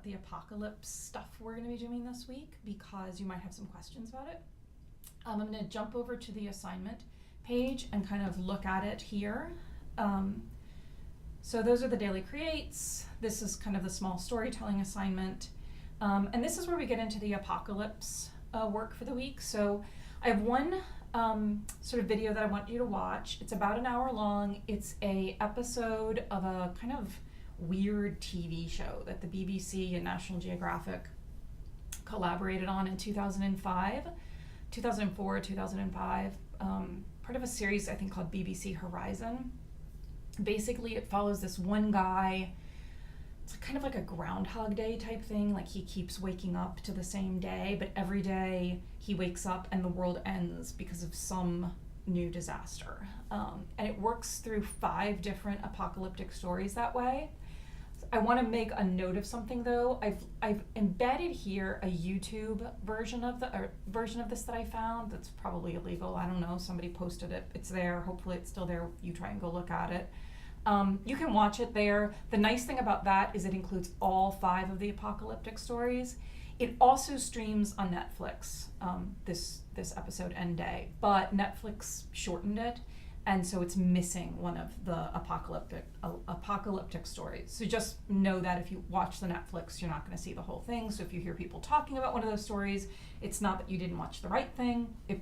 the apocalypse stuff we're going to be doing this week because you might have some questions about it. I'm going to jump over to the assignment page and kind of look at it here. So those are the daily creates. This is kind of the small storytelling assignment. And this is where we get into the apocalypse work for the week. So I have one sort of video that I want you to watch. It's about an hour long. It's a episode of a kind of weird TV show that the BBC and National Geographic collaborated on in 2004, 2005, part of a series I think called BBC Horizon. Basically it follows this one guy. It's kind of like a Groundhog Day type thing, like he keeps waking up to the same day, but every day he wakes up and the world ends because of some new disaster. And it works through 5 different apocalyptic stories that way. I want to make a note of something though. I've embedded here a YouTube version of this that I found. That's probably illegal. I don't know. Somebody posted it. It's there. Hopefully it's still there. You try and go look at it. You can watch it there. The nice thing about that is it includes all 5 of the apocalyptic stories. It also streams on Netflix, this episode and day, but Netflix shortened it, and so it's missing one of the apocalyptic stories. So just know that if you watch the Netflix, you're not going to see the whole thing. So if you hear people talking about one of those stories, it's not that you didn't watch the right thing. If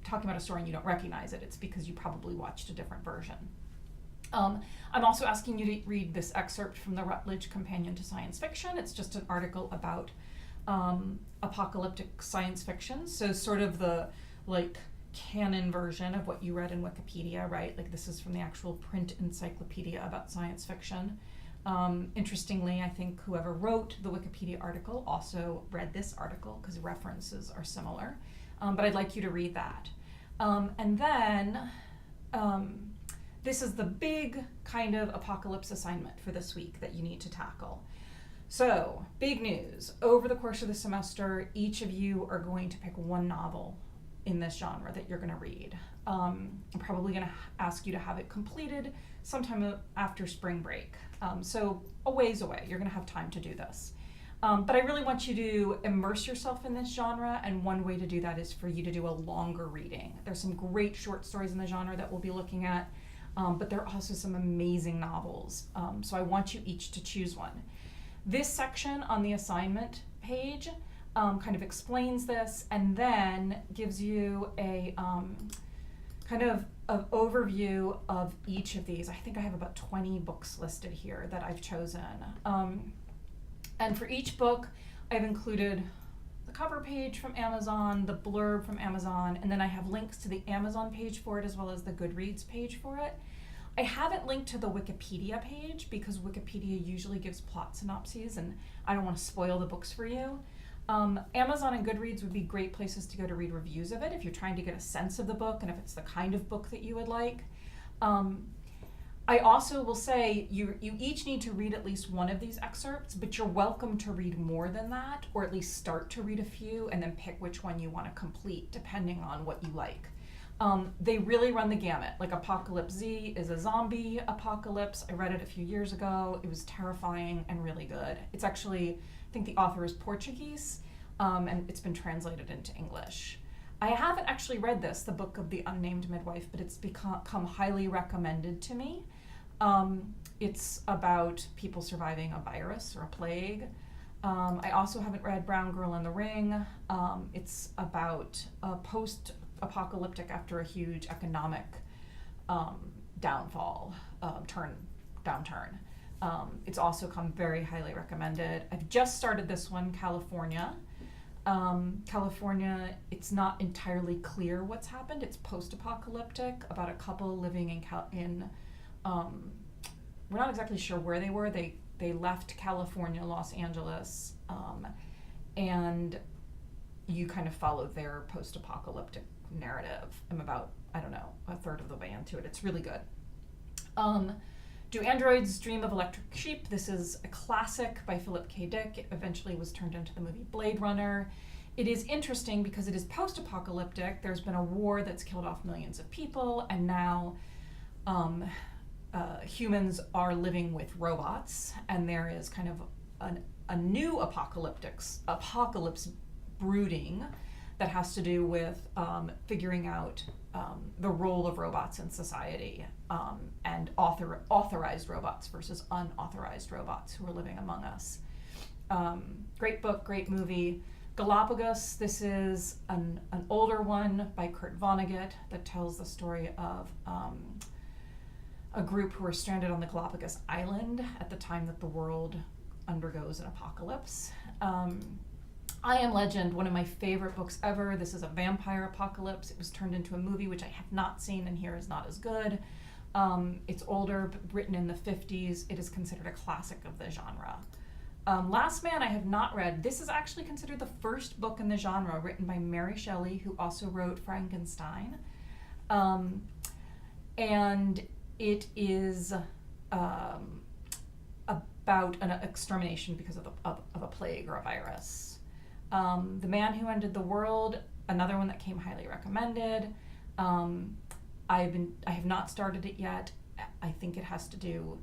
talking about a story and you don't recognize it, it's because you probably watched a different version. I'm also asking you to read this excerpt from the Routledge Companion to Science Fiction. It's just an article about apocalyptic science fiction. So sort of the like canon version of what you read in Wikipedia, right? Like this is from the actual print encyclopedia about science fiction. Interestingly, I think whoever wrote the Wikipedia article also read this article because references are similar. But I'd like you to read that. And then this is the big kind of apocalypse assignment for this week that you need to tackle. So, big news. Over the course of the semester, each of you are going to pick one novel in this genre that you're going to read. I'm probably going to ask you to have it completed sometime after spring break. So, a ways away. You're going to have time to do this. But I really want you to immerse yourself in this genre, and one way to do that is for you to do a longer reading. There's some great short stories in the genre that we'll be looking at, but there are also some amazing novels. So I want you each to choose one. This section on the assignment page kind of explains this and then gives you a kind of overview of each of these. I think I have about 20 books listed here that I've chosen. And for each book, I've included the cover page from Amazon, the blurb from Amazon, and then I have links to the Amazon page for it as well as the Goodreads page for it. I haven't linked to the Wikipedia page because Wikipedia usually gives plot synopses and I don't want to spoil the books for you. Amazon and Goodreads would be great places to go to read reviews of it if you're trying to get a sense of the book and if it's the kind of book that you would like. I also will say you each need to read at least one of these excerpts, but you're welcome to read more than that, or at least start to read a few and then pick which one you want to complete depending on what you like. They really run the gamut. Like Apocalypse Z is a zombie apocalypse. I read it a few years ago. It was terrifying and really good. It's actually, I think the author is Portuguese, and it's been translated into English. I haven't actually read this, The Book of the Unnamed Midwife, but it's become highly recommended to me. It's about people surviving a virus or a plague. I also haven't read Brown Girl in the Ring. It's about a post-apocalyptic after a huge economic downturn. It's also come very highly recommended. I've just started this one, California. California, it's not entirely clear what's happened. It's post-apocalyptic about a couple living in we're not exactly sure where they were. They left California, Los Angeles, and you kind of follow their post-apocalyptic narrative. I'm about, I don't know, a third of the way into it. It's really good. Do Androids Dream of Electric Sheep? This is a classic by Philip K. Dick. It eventually was turned into the movie Blade Runner. It is interesting because it is post-apocalyptic. There's been a war that's killed off millions of people, and now humans are living with robots, and there is kind of a new apocalypse brooding that has to do with figuring out the role of robots in society, and authorized robots versus unauthorized robots who are living among us. Great book, great movie. Galapagos, this is an older one by Kurt Vonnegut that tells the story of a group who are stranded on the Galapagos Island at the time that the world undergoes an apocalypse. I Am Legend, one of my favorite books ever. This is a vampire apocalypse. It was turned into a movie, which I have not seen and hear is not as good. It's older, but written in the 50s. It is considered a classic of the genre. Last Man I have not read. This is actually considered the first book in the genre, written by Mary Shelley, who also wrote Frankenstein. And it is about an extermination because of a plague or a virus. The Man Who Ended the World, another one that came highly recommended. I have not started it yet. I think it has to do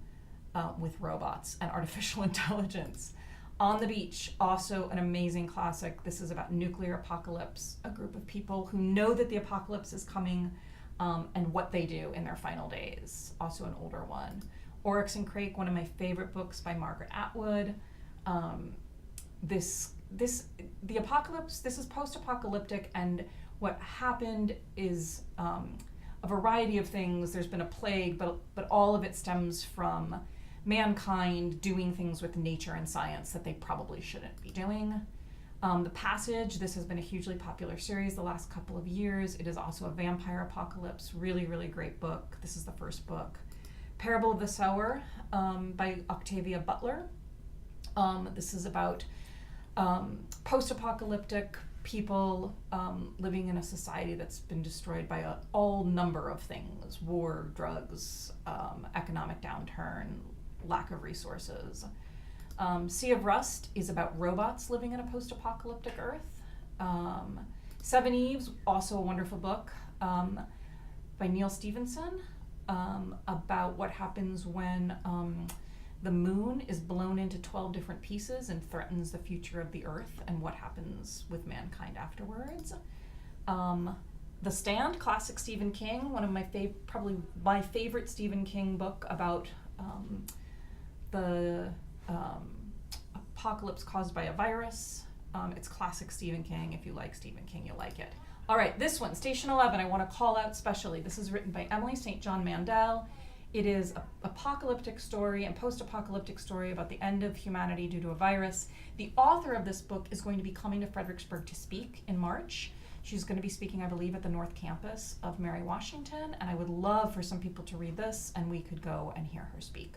with robots and artificial intelligence. On the Beach, also an amazing classic. This is about nuclear apocalypse, a group of people who know that the apocalypse is coming, and what they do in their final days. Also an older one. Oryx and Crake, one of my favorite books by Margaret Atwood. The apocalypse, this is post-apocalyptic, and what happened is a variety of things. There's been a plague, but all of it stems from mankind doing things with nature and science that they probably shouldn't be doing. The Passage, this has been a hugely popular series the last couple of years. It is also a vampire apocalypse. Really, really great book. This is the first book. Parable of the Sower by Octavia Butler. This is about post-apocalyptic people living in a society that's been destroyed by all number of things: war, drugs, economic downturn, lack of resources. Sea of Rust is about robots living in a post-apocalyptic Earth. Seven Eves, also a wonderful book by Neil Stephenson, about what happens when the moon is blown into 12 different pieces and threatens the future of the Earth, and what happens with mankind afterwards. The Stand, classic Stephen King, one of my probably my favorite Stephen King book about the apocalypse caused by a virus. It's classic Stephen King. If you like Stephen King, you'll like it. All right, this one, Station 11, I want to call out specially. This is written by Emily St. John Mandel. It is an apocalyptic story and post-apocalyptic story about the end of humanity due to a virus. The author of this book is going to be coming to Fredericksburg to speak in March. She's going to be speaking, I believe, at the North Campus of Mary Washington, and I would love for some people to read this, and we could go and hear her speak.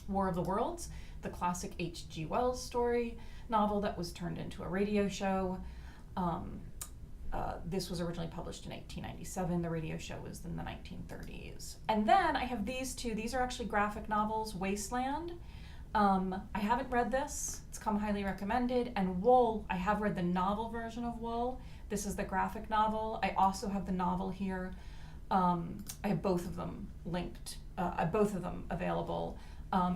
War of the Worlds, the classic H.G. Wells story novel that was turned into a radio show. This was originally published in 1897. The radio show was in the 1930s. And then I have these two. These are actually graphic novels. Wasteland. I haven't read this. It's come highly recommended. And Wool, I have read the novel version of Wool. This is the graphic novel. I also have the novel here. I have both of them linked, both of them available.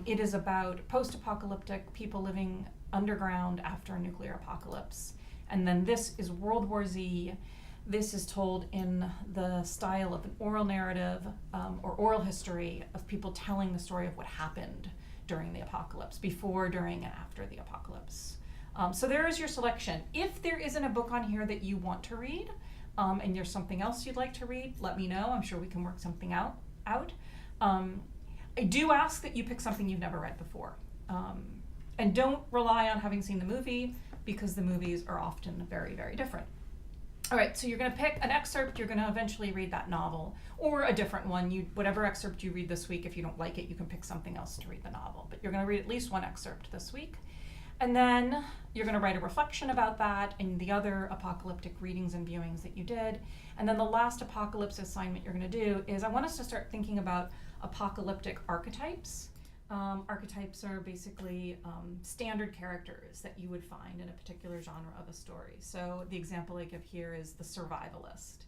It is about post-apocalyptic people living underground after a nuclear apocalypse. And then this is World War Z. This is told in the style of an oral narrative or oral history of people telling the story of what happened during the apocalypse, before, during, and after the apocalypse. So there is your selection. If there isn't a book on here that you want to read, and there's something else you'd like to read, let me know. I'm sure we can work something out. I do ask that you pick something you've never read before. And don't rely on having seen the movie, because the movies are often very, very different. All right, so you're going to pick an excerpt. You're going to eventually read that novel, or a different one. Whatever excerpt you read this week, if you don't like it, you can pick something else to read the novel. But you're going to read at least one excerpt this week. And then you're going to write a reflection about that and the other apocalyptic readings and viewings that you did. And then the last apocalypse assignment you're going to do is, I want us to start thinking about apocalyptic archetypes. Archetypes are basically standard characters that you would find in a particular genre of a story. So the example I give here is the survivalist.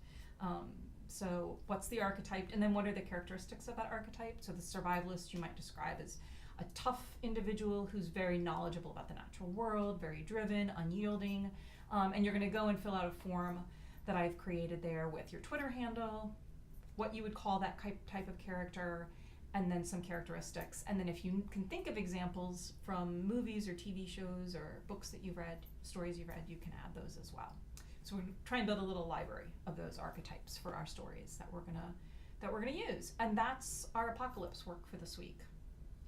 So what's the archetype, and then what are the characteristics of that archetype? So the survivalist you might describe as a tough individual who's very knowledgeable about the natural world, very driven, unyielding, and you're going to go and fill out a form that I've created there with your Twitter handle, what you would call that type of character, and then some characteristics. And then if you can think of examples from movies or TV shows or books that you've read, stories you've read, you can add those as well. So we're trying to build a little library of those archetypes for our stories that we're gonna use. And that's our apocalypse work for this week.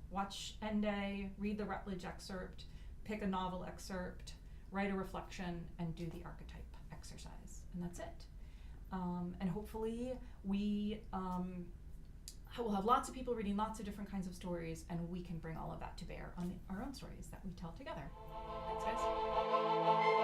Watch End Day, read the Rutledge excerpt, pick a novel excerpt, write a reflection, and do the archetype exercise. And that's it. And hopefully we we'll have lots of people reading lots of different kinds of stories, and we can bring all of that to bear on our own stories that we tell together. Thanks, guys.